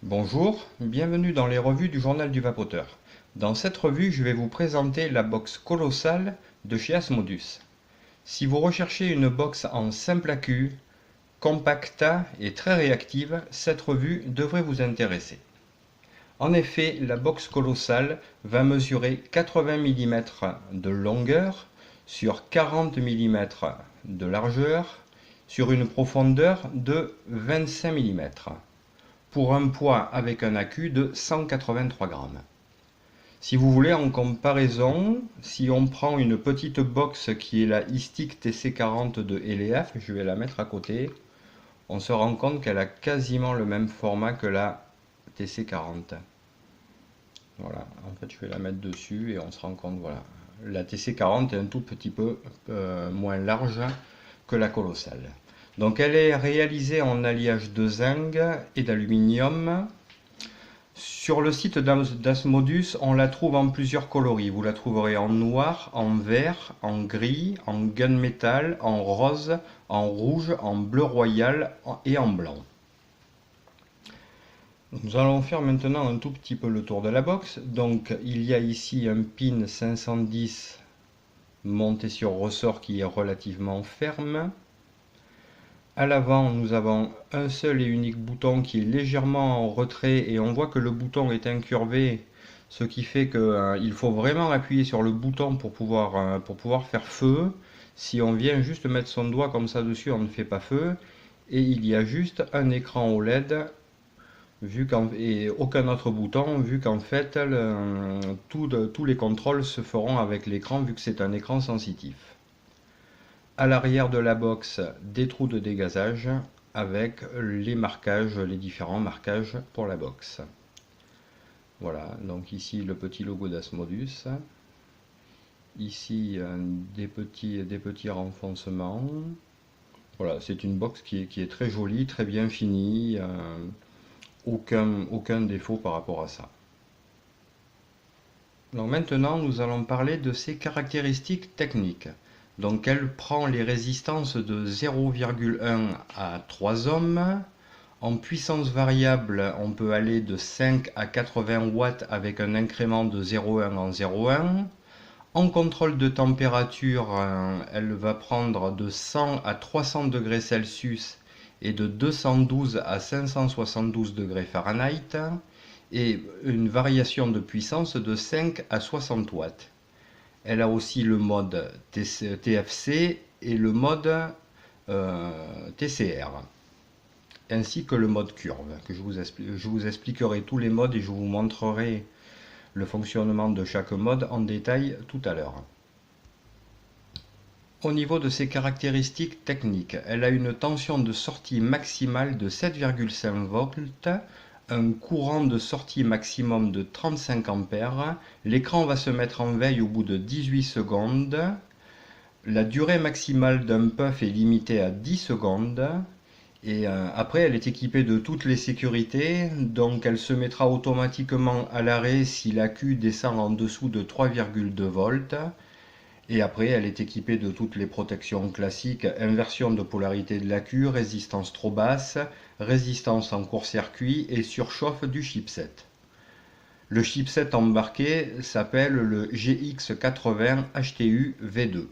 Bonjour, bienvenue dans les revues du Journal du Vapoteur. Dans cette revue, je vais vous présenter la box colossale de chez Asmodus. Si vous recherchez une box en simple accu, compacta et très réactive, cette revue devrait vous intéresser. En effet, la box colossale va mesurer 80 mm de longueur sur 40 mm de largeur sur une profondeur de 25 mm pour un poids avec un accu de 183 grammes. Si vous voulez en comparaison, si on prend une petite box qui est la iStick TC40 de LEF, je vais la mettre à côté, on se rend compte qu'elle a quasiment le même format que la TC40. Voilà, en fait je vais la mettre dessus et on se rend compte, voilà, la TC40 est un tout petit peu moins large que la colossale. Donc elle est réalisée en alliage de zinc et d'aluminium. Sur le site d'Asmodus, on la trouve en plusieurs coloris. Vous la trouverez en noir, en vert, en gris, en gunmetal, en rose, en rouge, en bleu royal et en blanc. Nous allons faire maintenant un tout petit peu le tour de la box. Donc il y a ici un pin 510 monté sur ressort qui est relativement ferme. À l'avant, nous avons un seul et unique bouton qui est légèrement en retrait et on voit que le bouton est incurvé, ce qui fait qu'il faut vraiment appuyer sur le bouton pour pouvoir faire feu. Si on vient juste mettre son doigt comme ça dessus, on ne fait pas feu. Et il y a juste un écran OLED et aucun autre bouton, vu qu'en fait tous les contrôles se feront avec l'écran, vu que c'est un écran sensitif. À l'arrière de la box, des trous de dégazage avec les différents marquages pour la box. Voilà, donc ici le petit logo d'Asmodus. Ici des petits renfoncements. Voilà, c'est une box qui est très jolie, très bien finie. Aucun défaut par rapport à ça. Donc maintenant, nous allons parler de ses caractéristiques techniques. Donc elle prend les résistances de 0,1 à 3 ohms. En puissance variable, on peut aller de 5 à 80 watts avec un incrément de 0,1 en 0,1. En contrôle de température, elle va prendre de 100 à 300 degrés Celsius et de 212 à 572 degrés Fahrenheit et une variation de puissance de 5 à 60 watts. Elle a aussi le mode TFC et le mode TCR, ainsi que le mode curve, que je vous expliquerai tous les modes et je vous montrerai le fonctionnement de chaque mode en détail tout à l'heure. Au niveau de ses caractéristiques techniques, elle a une tension de sortie maximale de 7,5 volts, un courant de sortie maximum de 35 ampères, l'écran va se mettre en veille au bout de 18 secondes, la durée maximale d'un puff est limitée à 10 secondes, et après elle est équipée de toutes les sécurités, donc elle se mettra automatiquement à l'arrêt si l'accu descend en dessous de 3,2 volts. Et après, elle est équipée de toutes les protections classiques, inversion de polarité de l'accu, résistance trop basse, résistance en court-circuit et surchauffe du chipset. Le chipset embarqué s'appelle le GX80 HTU V2.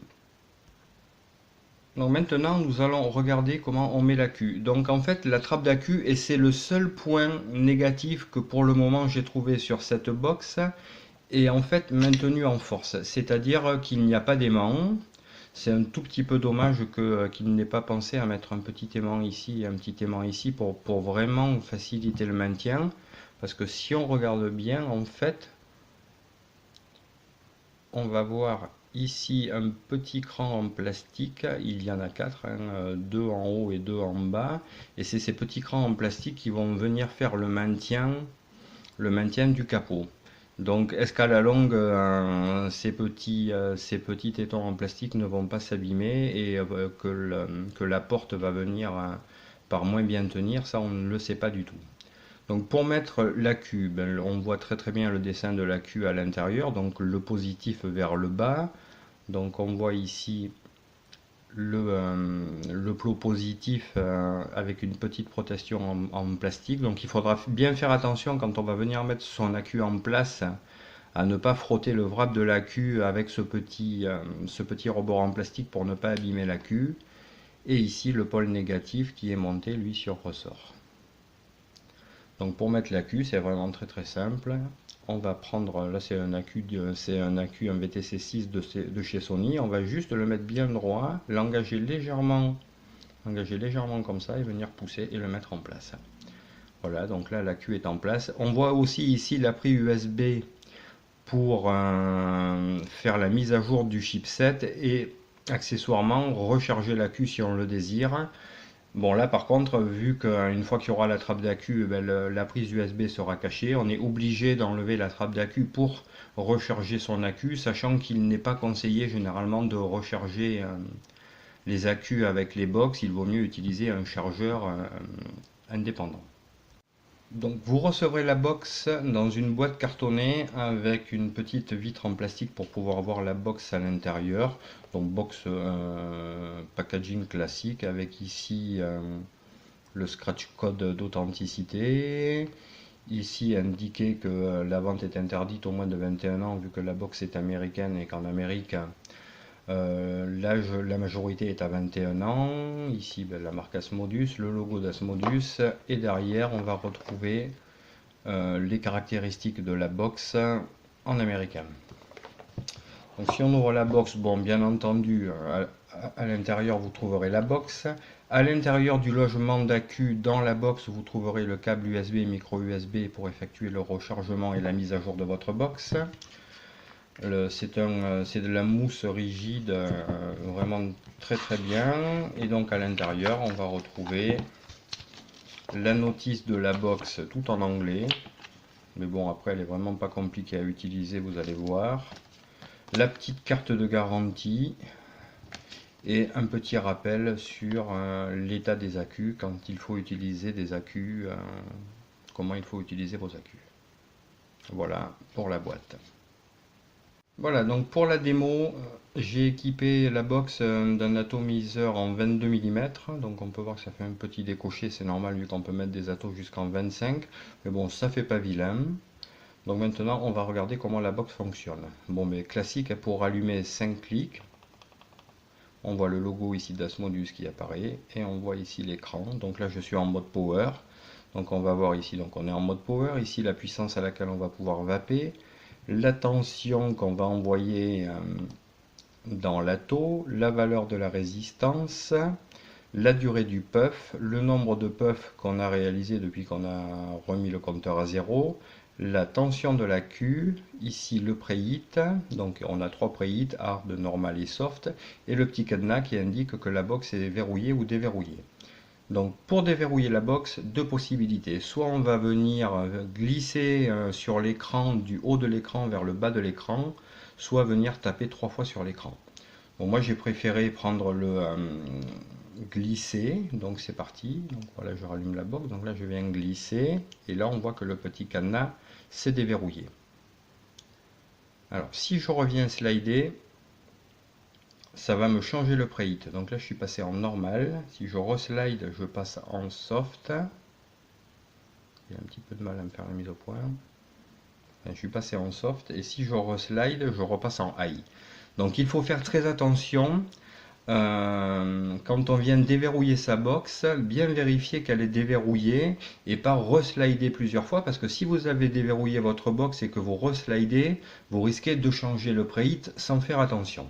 Donc maintenant, nous allons regarder comment on met l'accu. Donc en fait, la trappe d'accu, et c'est le seul point négatif que pour le moment j'ai trouvé sur cette box, est en fait maintenu en force, c'est-à-dire qu'il n'y a pas d'aimant. C'est un tout petit peu dommage qu'il n'ait pas pensé à mettre un petit aimant ici et un petit aimant ici pour vraiment faciliter le maintien, parce que si on regarde bien, en fait, on va voir ici un petit cran en plastique, il y en a 4, hein, 2 en haut et 2 en bas, et c'est ces petits crans en plastique qui vont venir faire le maintien du capot. Donc est-ce qu'à la longue, ces petits tétons en plastique ne vont pas s'abîmer et que la porte va venir par moins bien tenir, ça on ne le sait pas du tout. Donc pour mettre l'accu, on voit très bien le dessin de l'accu à l'intérieur, donc le positif vers le bas. Donc on voit ici le plot positif avec une petite protection en plastique. Donc il faudra bien faire attention quand on va venir mettre son accu en place à ne pas frotter le wrap de l'accu avec ce petit rebord en plastique pour ne pas abîmer l'accu. Et ici le pôle négatif qui est monté lui sur ressort. Donc pour mettre l'accu, c'est vraiment très simple. On va prendre, là c'est un accu, un VTC6 de chez Sony. On va juste le mettre bien droit, l'engager légèrement comme ça et venir pousser et le mettre en place. Voilà, donc là l'accu est en place. On voit aussi ici la prise USB pour faire la mise à jour du chipset et accessoirement recharger l'accu si on le désire. Bon là par contre, vu qu'une fois qu'il y aura la trappe d'accu, la prise USB sera cachée, on est obligé d'enlever la trappe d'accu pour recharger son accu, sachant qu'il n'est pas conseillé généralement de recharger les accus avec les box, il vaut mieux utiliser un chargeur indépendant. Donc vous recevrez la box dans une boîte cartonnée avec une petite vitre en plastique pour pouvoir voir la box à l'intérieur. Donc box packaging classique avec ici le scratch code d'authenticité. Ici indiqué que la vente est interdite au moins de 21 ans vu que la box est américaine et qu'en Amérique l'âge, la majorité est à 21 ans. Ici, la marque Asmodus, le logo d'Asmodus. Et derrière, on va retrouver les caractéristiques de la box en américain. Donc si on ouvre la box, bon, bien entendu, à l'intérieur, vous trouverez la box. À l'intérieur du logement d'accu, dans la box, vous trouverez le câble USB et micro USB pour effectuer le rechargement et la mise à jour de votre box. C'est de la mousse rigide, vraiment très bien. Et donc à l'intérieur, on va retrouver la notice de la box tout en anglais. Mais bon, après, elle est vraiment pas compliquée à utiliser, vous allez voir. La petite carte de garantie et un petit rappel sur l'état des accus quand il faut utiliser des accus, comment il faut utiliser vos accus. Voilà pour la boîte. Voilà, donc pour la démo, j'ai équipé la box d'un atomiseur en 22 mm, donc on peut voir que ça fait un petit décoché, c'est normal vu qu'on peut mettre des atos jusqu'en 25, mais bon, ça fait pas vilain. Donc maintenant, on va regarder comment la box fonctionne. Bon, mais classique, pour allumer 5 clics, on voit le logo ici d'Asmodus qui apparaît, et on voit ici l'écran, donc là je suis en mode power, donc on va voir ici, donc on est en mode power, ici la puissance à laquelle on va pouvoir vaper, la tension qu'on va envoyer dans l'atto, la valeur de la résistance, la durée du puff, le nombre de puffs qu'on a réalisé depuis qu'on a remis le compteur à 0, la tension de l'accu, ici le preheat, donc on a 3 preheat, hard, normal et soft, et le petit cadenas qui indique que la box est verrouillée ou déverrouillée. Donc pour déverrouiller la box, deux possibilités. Soit on va venir glisser sur l'écran du haut de l'écran vers le bas de l'écran, soit venir taper 3 fois sur l'écran. Bon, moi j'ai préféré prendre le glisser, donc c'est parti. Donc voilà, je rallume la box, donc là je viens glisser, et là on voit que le petit cadenas s'est déverrouillé. Alors si je reviens slider, ça va me changer le preheat. Donc là je suis passé en normal. Si je reslide, je passe en soft. Il y a un petit peu de mal à me faire la mise au point. Je suis passé en soft, et si je reslide, je repasse en high. Donc il faut faire très attention quand on vient déverrouiller sa box, bien vérifier qu'elle est déverrouillée et pas reslider plusieurs fois, parce que si vous avez déverrouillé votre box et que vous reslidez, vous risquez de changer le preheat sans faire attention.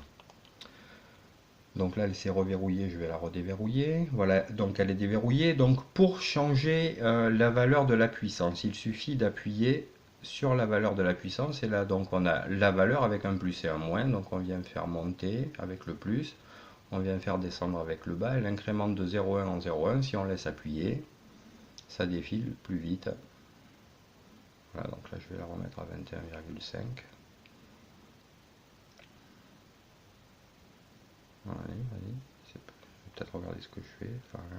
Donc là elle s'est reverrouillée, je vais la redéverrouiller. Voilà, donc elle est déverrouillée. Donc pour changer la valeur de la puissance, il suffit d'appuyer sur la valeur de la puissance, et là donc on a la valeur avec un plus et un moins, donc on vient faire monter avec le plus, on vient faire descendre avec le bas, elle incrémente de 0,1 en 0,1, si on laisse appuyer, ça défile plus vite. Voilà, donc là je vais la remettre à 21,5. Allez, vas-y, peut-être regarder ce que je fais. Enfin, là.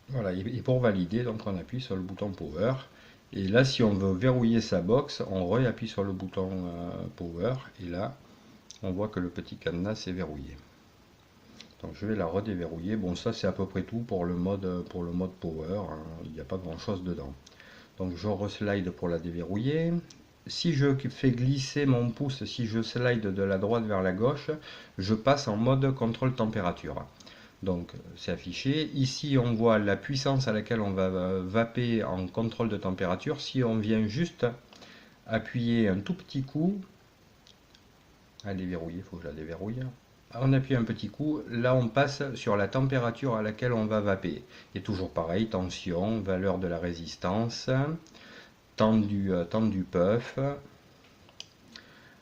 Voilà, et pour valider, donc on appuie sur le bouton Power, Et là, si on veut verrouiller sa box, on réappuie sur le bouton Power. Et là, on voit que le petit cadenas est verrouillé. Donc je vais la redéverrouiller. Bon, ça c'est à peu près tout pour le mode Power. Hein. Il n'y a pas grand chose dedans. Donc je reslide pour la déverrouiller. Si je fais glisser mon pouce, si je slide de la droite vers la gauche, je passe en mode contrôle température. Donc c'est affiché. Ici on voit la puissance à laquelle on va vaper en contrôle de température. Si on vient juste appuyer un tout petit coup, à déverrouiller, il faut que je la déverrouille. On appuie un petit coup, là on passe sur la température à laquelle on va vaper. Et toujours pareil, tension, valeur de la résistance, temps du puff.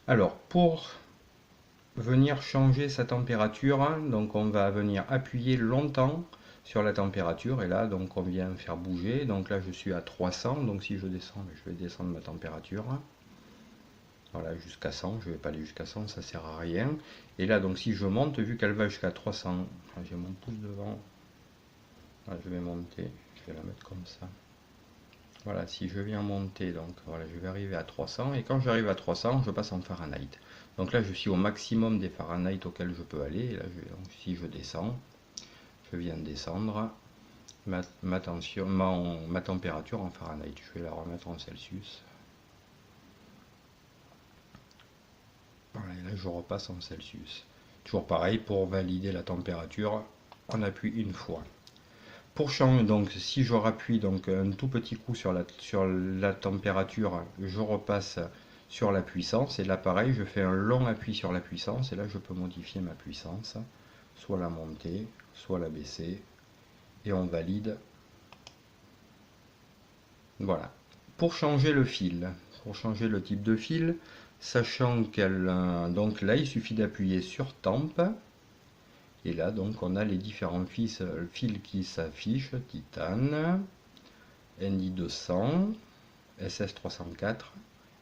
Alors pour venir changer sa température, donc on va venir appuyer longtemps sur la température et là donc on vient faire bouger. Donc là je suis à 300, donc si je descends, je vais descendre ma température. Voilà, jusqu'à 100, je ne vais pas aller jusqu'à 100, ça sert à rien. Et là, donc si je monte, vu qu'elle va jusqu'à 300, j'ai mon pouce devant, voilà, je vais monter, je vais la mettre comme ça. Voilà, si je viens monter, donc voilà, je vais arriver à 300, et quand j'arrive à 300, je passe en Fahrenheit. Donc là, je suis au maximum des Fahrenheit auxquels je peux aller, et là, donc, si je descends, je viens descendre, ma température en Fahrenheit, je vais la remettre en Celsius. Voilà, et là je repasse en Celsius. Toujours pareil, pour valider la température, on appuie une fois. Pour changer, donc si je rappuie donc un tout petit coup sur la température, je repasse sur la puissance. Et là pareil, je fais un long appui sur la puissance. Et là je peux modifier ma puissance, soit la monter, soit la baisser. Et on valide. Voilà. Pour changer le fil, pour changer le type de fil, sachant qu'elle donc là il suffit d'appuyer sur temp et là donc on a les différents fils qui s'affichent: titane, NI200, SS304,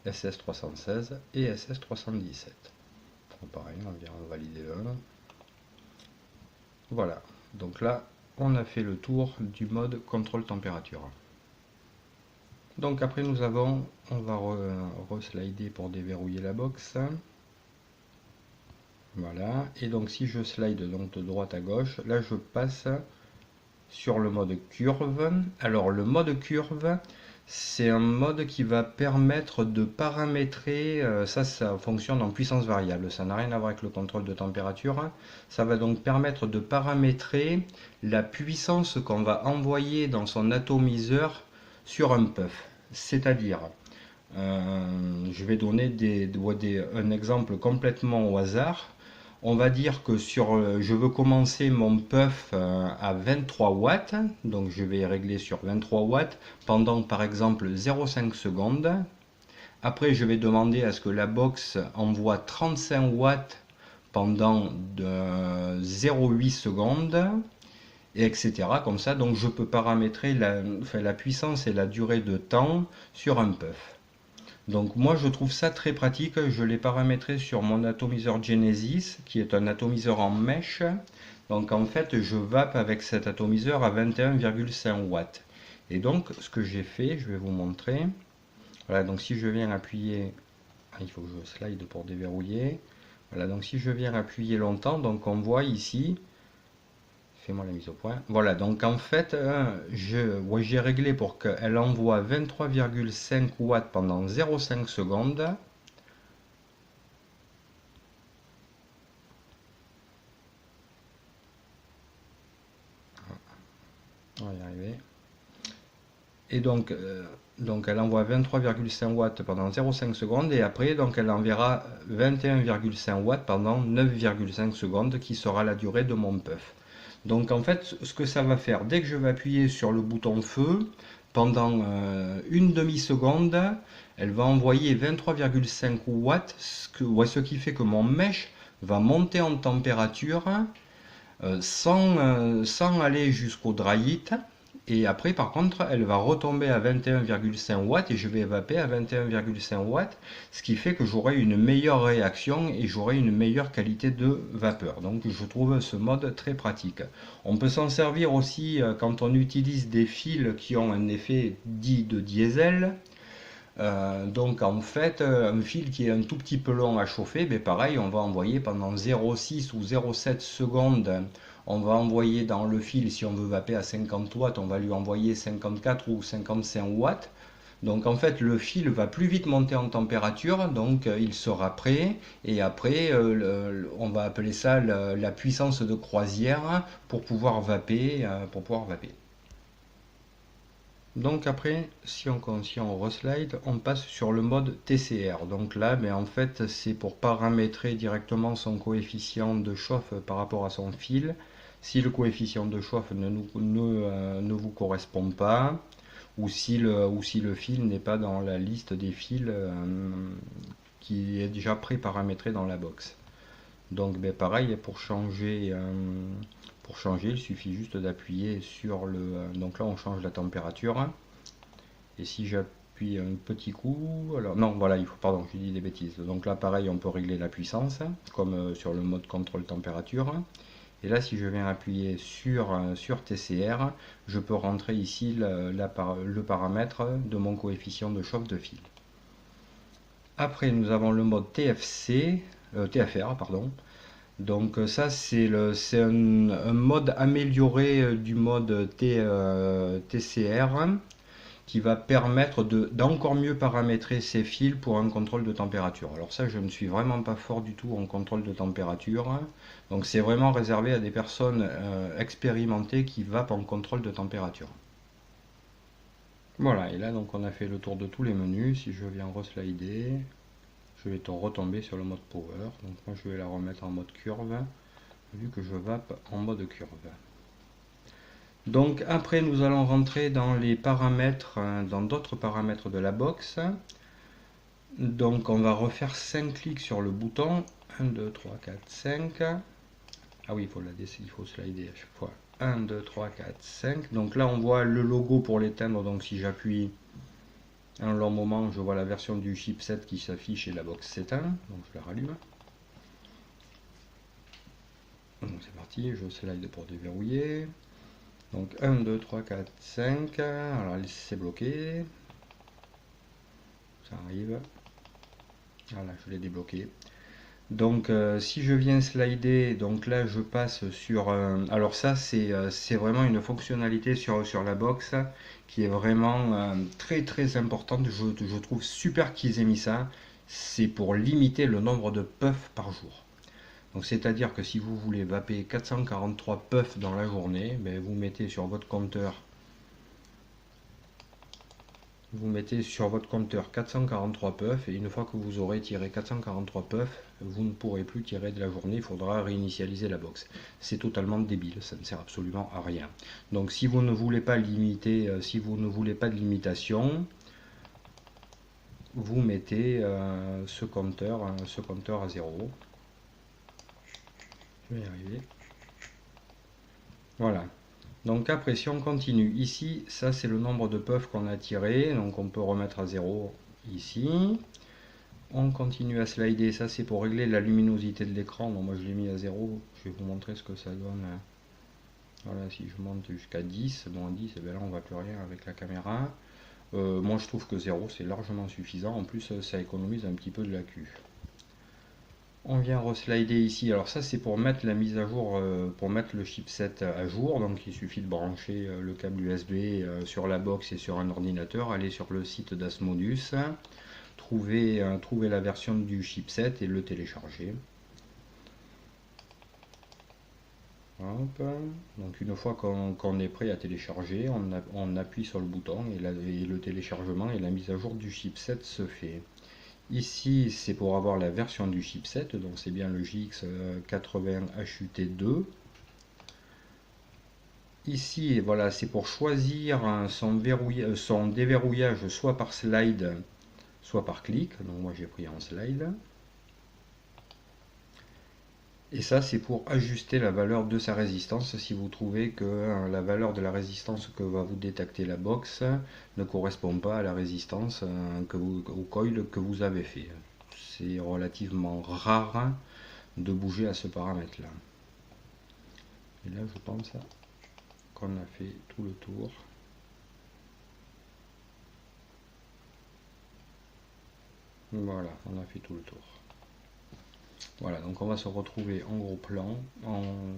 SS316 et SS317. Bon, pareil, on vient valider le. Voilà, donc là on a fait le tour du mode contrôle température. Donc après on va reslider pour déverrouiller la box. Voilà, et donc si je slide donc de droite à gauche, là je passe sur le mode curve. Alors le mode curve, c'est un mode qui va permettre de paramétrer, ça fonctionne en puissance variable, ça n'a rien à voir avec le contrôle de température. Ça va donc permettre de paramétrer la puissance qu'on va envoyer dans son atomiseur sur un puff. C'est-à-dire, je vais donner un exemple complètement au hasard. On va dire que je veux commencer mon puff à 23 watts, donc je vais régler sur 23 watts pendant par exemple 0,5 secondes. Après je vais demander à ce que la box envoie 35 watts pendant 0,8 secondes, et etc. Comme ça, donc je peux paramétrer la puissance et la durée de temps sur un puff. Donc moi je trouve ça très pratique, je l'ai paramétré sur mon atomiseur Genesis, qui est un atomiseur en mèche. Donc en fait je vape avec cet atomiseur à 21,5 watts. Et donc ce que j'ai fait, je vais vous montrer. Voilà, donc si je viens appuyer, il faut que je slide pour déverrouiller. Voilà, donc si je viens appuyer longtemps, donc on voit ici, fais-moi la mise au point. Voilà, donc en fait, j'ai réglé pour qu'elle envoie 23,5 watts pendant 0,5 secondes. On va y arriver. Et donc elle envoie 23,5 watts pendant 0,5 secondes et après donc elle enverra 21,5 watts pendant 9,5 secondes qui sera la durée de mon puff. Donc en fait ce que ça va faire, dès que je vais appuyer sur le bouton feu, pendant une demi-seconde, elle va envoyer 23,5 watts, ce qui fait que mon mèche va monter en température sans aller jusqu'au dry heat. Et après, par contre, elle va retomber à 21,5 watts et je vais vaper à 21,5 watts, ce qui fait que j'aurai une meilleure réaction et j'aurai une meilleure qualité de vapeur. Donc je trouve ce mode très pratique. On peut s'en servir aussi quand on utilise des fils qui ont un effet dit de diesel. Donc en fait, un fil qui est un tout petit peu long à chauffer, ben pareil, on va envoyer pendant 0,6 ou 0,7 secondes, on va envoyer dans le fil, si on veut vaper à 50 watts, on va lui envoyer 54 ou 55 watts. Donc en fait, le fil va plus vite monter en température, donc il sera prêt, et après, on va appeler ça la puissance de croisière pour pouvoir vaper, Donc après, si on reslide, on passe sur le mode TCR. Donc là, ben en fait, c'est pour paramétrer directement son coefficient de chauffe par rapport à son fil. Si le coefficient de chauffe ne vous correspond pas, ou si le fil n'est pas dans la liste des fils qui est déjà pré-paramétré dans la box. Donc ben pareil, pour changer, il suffit juste d'appuyer sur le... Donc là, on change la température. Et si j'appuie un petit coup... Alors non, voilà, pardon, je dis des bêtises. Donc là, pareil, on peut régler la puissance, comme sur le mode contrôle température. Et là, si je viens appuyer sur TCR, je peux rentrer ici le paramètre de mon coefficient de chauffe de fil. Après, nous avons le mode TFR, pardon. Donc ça, c'est un mode amélioré du mode TCR qui va permettre d'encore mieux paramétrer ces fils pour un contrôle de température. Alors ça, je ne suis vraiment pas fort du tout en contrôle de température. Donc c'est vraiment réservé à des personnes expérimentées qui vapent en contrôle de température. Voilà, et là donc on a fait le tour de tous les menus. Si je viens reslider, je vais retomber sur le mode power. Donc moi je vais la remettre en mode curve, vu que je vape en mode curve. Donc après nous allons rentrer dans les paramètres, dans d'autres paramètres de la box. Donc on va refaire 5 clics sur le bouton. 1, 2, 3, 4, 5. Ah oui, il faut slider à chaque fois. 1, 2, 3, 4, 5. Donc là on voit le logo pour l'éteindre. Donc si j'appuie un long moment, je vois la version du chipset qui s'affiche et la box s'éteint. Donc je la rallume. Donc c'est parti, je slide pour déverrouiller. Donc 1, 2, 3, 4, 5. Alors c'est bloqué. Ça arrive. Voilà, je l'ai débloqué. Donc si je viens slider, donc là je passe sur... alors ça c'est vraiment une fonctionnalité sur la box qui est vraiment très très importante. Je trouve super qu'ils aient mis ça. C'est pour limiter le nombre de puffs par jour. Donc c'est-à-dire que si vous voulez vaper 443 puffs dans la journée, ben, vous mettez sur votre compteur 443 puffs et une fois que vous aurez tiré 443 puffs, vous ne pourrez plus tirer de la journée, il faudra réinitialiser la box. C'est totalement débile, ça ne sert absolument à rien. Donc si vous ne voulez pas limiter, si vous ne voulez pas de limitation, vous mettez ce compteur à 0. Je vais y arriver. Voilà. Donc après, si on continue, ici, ça c'est le nombre de puffs qu'on a tiré, donc on peut remettre à 0 ici. On continue à slider, ça c'est pour régler la luminosité de l'écran, donc moi je l'ai mis à 0, je vais vous montrer ce que ça donne. Voilà, si je monte jusqu'à 10, bon à 10, et bien là on ne voit plus rien avec la caméra. Moi je trouve que 0 c'est largement suffisant, en plus ça économise un petit peu de l'AQ. On vient reslider ici, alors ça c'est pour mettre la mise à jour, pour mettre le chipset à jour, donc il suffit de brancher le câble USB sur la box et sur un ordinateur, aller sur le site d'Asmodus, trouver la version du chipset et le télécharger. Hop. Donc une fois qu'on est prêt à télécharger, on appuie sur le bouton et le téléchargement et la mise à jour du chipset se fait. Ici, c'est pour avoir la version du chipset, donc c'est bien le JX80HUT2. Ici, voilà, c'est pour choisir son déverrouillage soit par slide, soit par clic. Donc moi j'ai pris en slide. Et ça, c'est pour ajuster la valeur de sa résistance si vous trouvez que la valeur de la résistance que va vous détecter la box ne correspond pas à la résistance au coil que vous avez fait. C'est relativement rare de bouger à ce paramètre-là. Et là, je pense qu'on a fait tout le tour. Voilà, on a fait tout le tour. Voilà, donc on va se retrouver en gros plan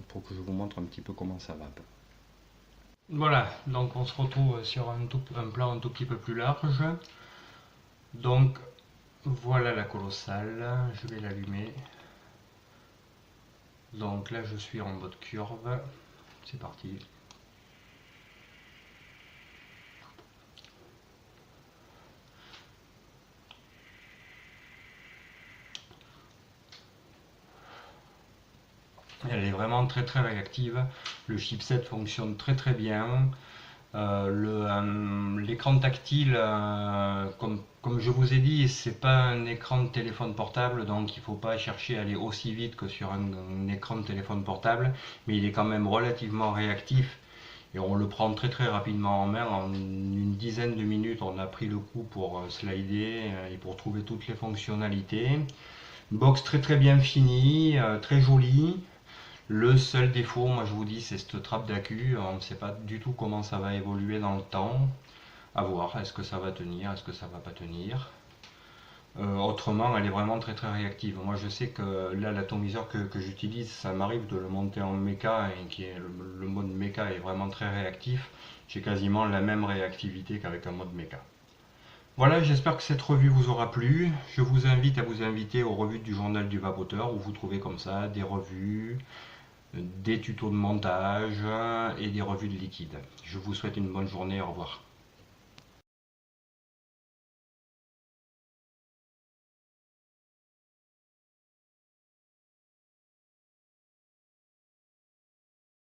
pour que je vous montre un petit peu comment ça va. Voilà, donc on se retrouve sur un plan un tout petit peu plus large. Donc voilà la colossale, je vais l'allumer. Donc là je suis en mode curve, c'est parti. Elle est vraiment très très réactive, le chipset fonctionne très très bien. L'écran tactile, comme je vous ai dit, c'est pas un écran de téléphone portable, donc il ne faut pas chercher à aller aussi vite que sur un écran de téléphone portable, mais il est quand même relativement réactif et on le prend très très rapidement en main. En une dizaine de minutes, on a pris le coup pour slider et pour trouver toutes les fonctionnalités. Box très très bien finie, très jolie. Le seul défaut, moi je vous dis, c'est cette trappe d'accu. On ne sait pas du tout comment ça va évoluer dans le temps. À voir, est-ce que ça va tenir, est-ce que ça va pas tenir. Autrement, elle est vraiment très très réactive. Moi je sais que là, l'atomiseur que j'utilise, ça m'arrive de le monter en méca et le mode méca est vraiment très réactif. J'ai quasiment la même réactivité qu'avec un mode méca. Voilà, j'espère que cette revue vous aura plu. Je vous invite à vous inviter aux revues du journal du vapoteur où vous trouvez comme ça des revues, des tutos de montage et des revues de liquide. Je vous souhaite une bonne journée, au revoir.